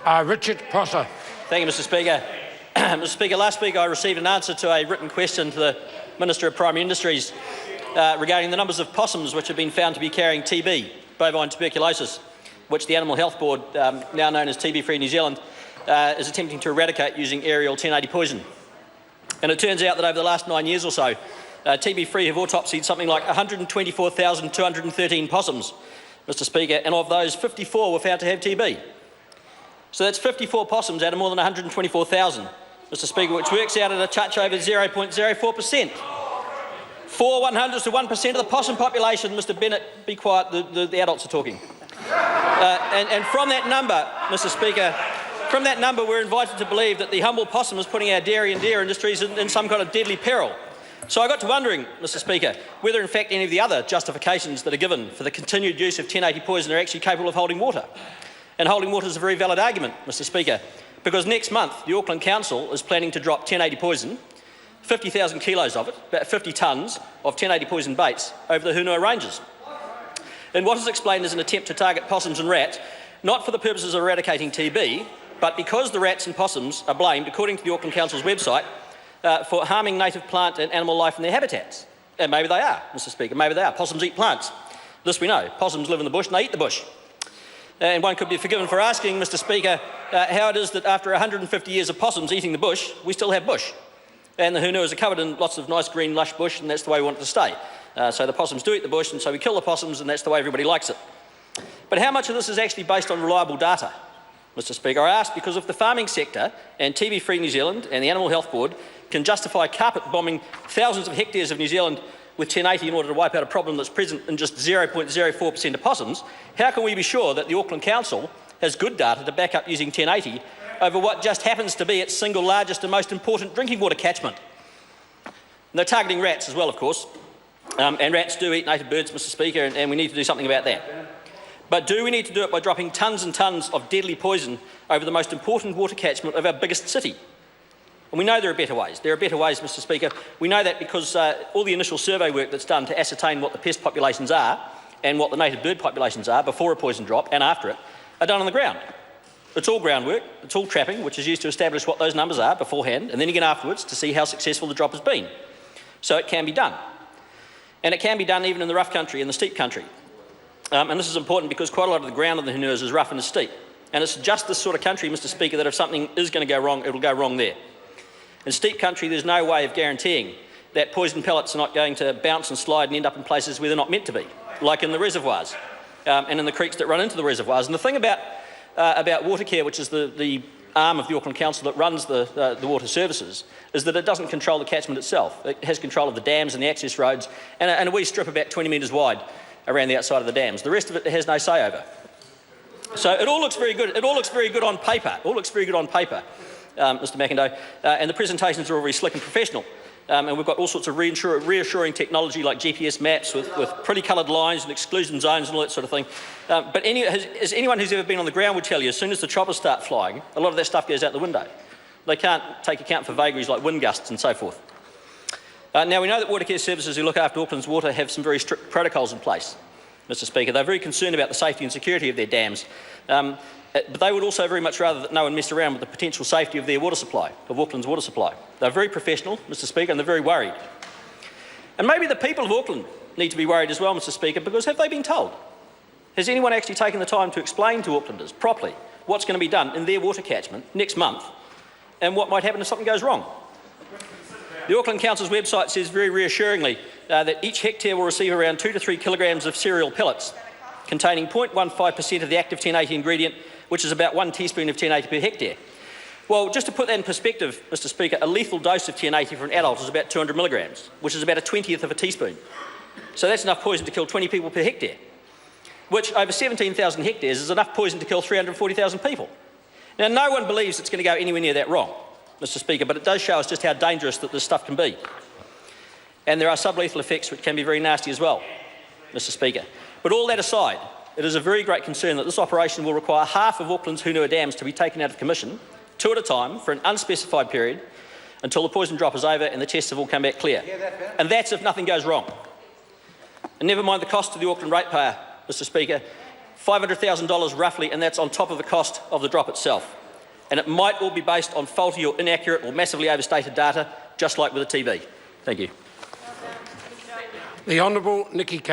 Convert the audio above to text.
Richard Prosser. Thank you, Mr Speaker. Mr Speaker, last week I received an answer to a written question to the Minister of Primary Industries regarding the numbers of possums which have been found to be carrying TB, bovine tuberculosis, which the Animal Health Board, now known as TB Free New Zealand, is attempting to eradicate using aerial 1080 poison. And it turns out that over the last 9 years or so, TB Free have autopsied something like 124,213 possums, Mr Speaker, and of those 54 were found to have TB. So that's 54 possums out of more than 124,000, Mr Speaker, which works out at a touch over 0.04%. 4/100ths of 1% of the possum population. Mr Bennett, be quiet, the adults are talking. And from that number, Mr Speaker, from that number we're invited to believe that the humble possum is putting our dairy and deer industries in some kind of deadly peril. So I got to wondering, Mr Speaker, whether in fact any of the other justifications that are given for the continued use of 1080 poison are actually capable of holding water. And holding water is a very valid argument, Mr Speaker, because next month the Auckland Council is planning to drop 1080 poison, 50,000 kilos of it, about 50 tonnes of 1080 poison baits over the Hunua Ranges. And what is explained as an attempt to target possums and rats, not for the purposes of eradicating TB, but because the rats and possums are blamed, according to the Auckland Council's website, for harming native plant and animal life in their habitats. And maybe they are, Mr Speaker, maybe they are. Possums eat plants. This we know. Possums live in the bush and they eat the bush. And one could be forgiven for asking, Mr Speaker, how it is that after 150 years of possums eating the bush, we still have bush. And the Hunuas are covered in lots of nice green lush bush, and that's the way we want it to stay. So the possums do eat the bush, and so we kill the possums, and that's the way everybody likes it. But how much of this is actually based on reliable data, Mr Speaker? I ask because if the farming sector and TB Free New Zealand and the Animal Health Board can justify carpet bombing thousands of hectares of New Zealand with 1080 in order to wipe out a problem that's present in just 0.04% of possums, how can we be sure that the Auckland Council has good data to back up using 1080 over what just happens to be its single largest and most important drinking water catchment? And they're targeting rats as well, of course, and rats do eat native birds, Mr Speaker, and we need to do something about that. But do we need to do it by dropping tonnes and tonnes of deadly poison over the most important water catchment of our biggest city? And we know there are better ways. There are better ways, Mr Speaker. We know that because all the initial survey work that's done to ascertain what the pest populations are and what the native bird populations are before a poison drop and after it are done on the ground. It's all groundwork, it's all trapping, which is used to establish what those numbers are beforehand, and then again afterwards to see how successful the drop has been. So it can be done. And it can be done even in the rough country, in the steep country. And this is important because quite a lot of the ground on the Hunuas is rough and steep. And it's just this sort of country, Mr Speaker, that if something is going to go wrong, it'll go wrong there. In steep country, there's no way of guaranteeing that poison pellets are not going to bounce and slide and end up in places where they're not meant to be, like in the reservoirs and in the creeks that run into the reservoirs. And the thing about Watercare, which is the arm of the Auckland Council that runs the water services, is that it doesn't control the catchment itself. It has control of the dams and the access roads and a wee strip about 20 metres wide around the outside of the dams. The rest of it has no say over. So it all looks very good. It all looks very good on paper. It all looks very good on paper. Mr McIndoe, and the presentations are all very slick and professional. And we've got all sorts of reassuring technology like GPS maps with pretty coloured lines and exclusion zones and all that sort of thing. But as anyone who's ever been on the ground would tell you, as soon as the choppers start flying, a lot of that stuff goes out the window. They can't take account for vagaries like wind gusts and so forth. Now, we know that Watercare services who look after Auckland's water have some very strict protocols in place, Mr Speaker. They're very concerned about the safety and security of their dams. But they would also very much rather that no one messed around with the potential safety of their water supply, of Auckland's water supply. They're very professional, Mr Speaker, and they're very worried. And maybe the people of Auckland need to be worried as well, Mr Speaker, because have they been told? Has anyone actually taken the time to explain to Aucklanders properly what's going to be done in their water catchment next month and what might happen if something goes wrong? The Auckland Council's website says very reassuringly that each hectare will receive around 2 to 3 kilograms of cereal pellets containing 0.15% of the active 1080 ingredient, which is about 1 teaspoon of 1080 per hectare. Well, just to put that in perspective, Mr Speaker, a lethal dose of 1080 for an adult is about 200 milligrams, which is about a 20th of a teaspoon. So that's enough poison to kill 20 people per hectare, which over 17,000 hectares is enough poison to kill 340,000 people. Now, no one believes it's going to go anywhere near that wrong, Mr Speaker, but it does show us just how dangerous that this stuff can be. And there are sublethal effects which can be very nasty as well, Mr Speaker. But all that aside, it is a very great concern that this operation will require half of Auckland's Hunua dams to be taken out of commission, 2 at a time, for an unspecified period, until the poison drop is over and the tests have all come back clear. And that's if nothing goes wrong. And never mind the cost to the Auckland ratepayer, Mr Speaker. $500,000 roughly, and that's on top of the cost of the drop itself. And it might all be based on faulty or inaccurate or massively overstated data, just like with the TB. Thank you. The Honourable Nikki Kaye.